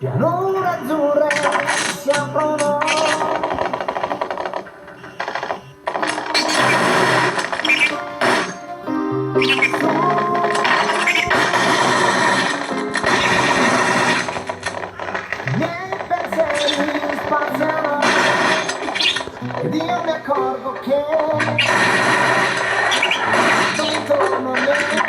Pianure azzurre si aprono, i miei pensieri spaziano ed io mi accorgo che intorno a me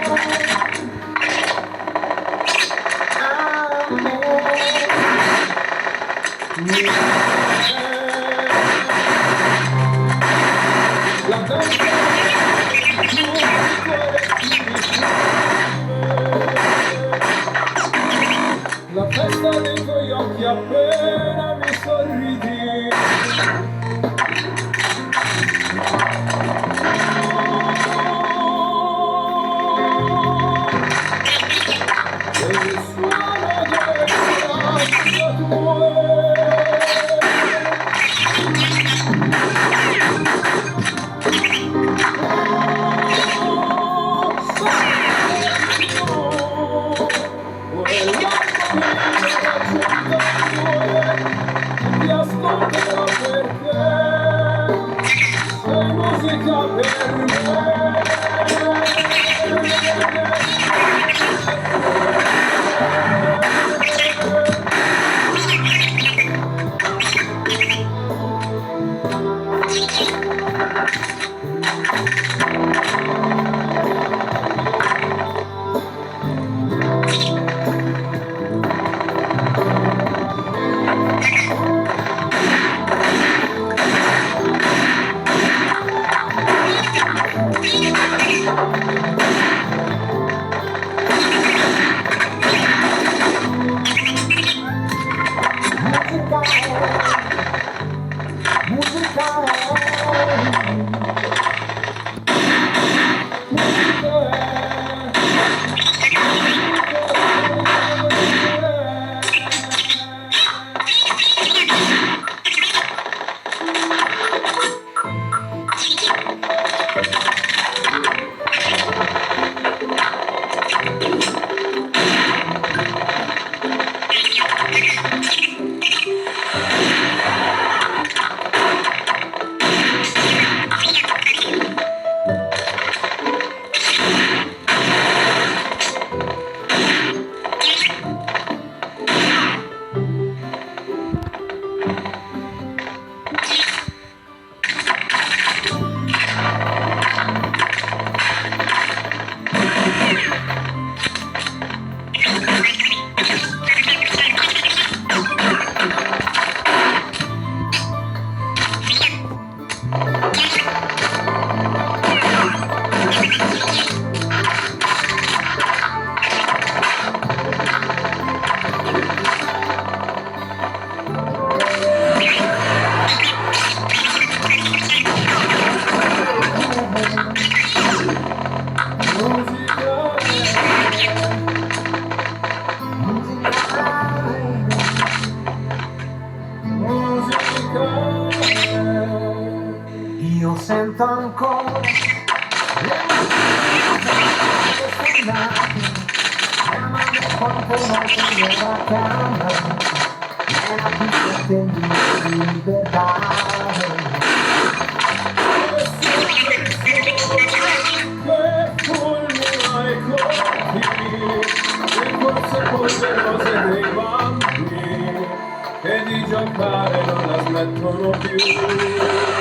la festa dei tuoi occhi appena mi sorridi. E il suono delle braccia tue. Ti ascolterò perché sei musica per me. Io sento ancora le chiamano quante volte nella camera nella pista di libertà. Che fulmino ai colpi e forse polverose dei bambini che di giocare non la smettono più.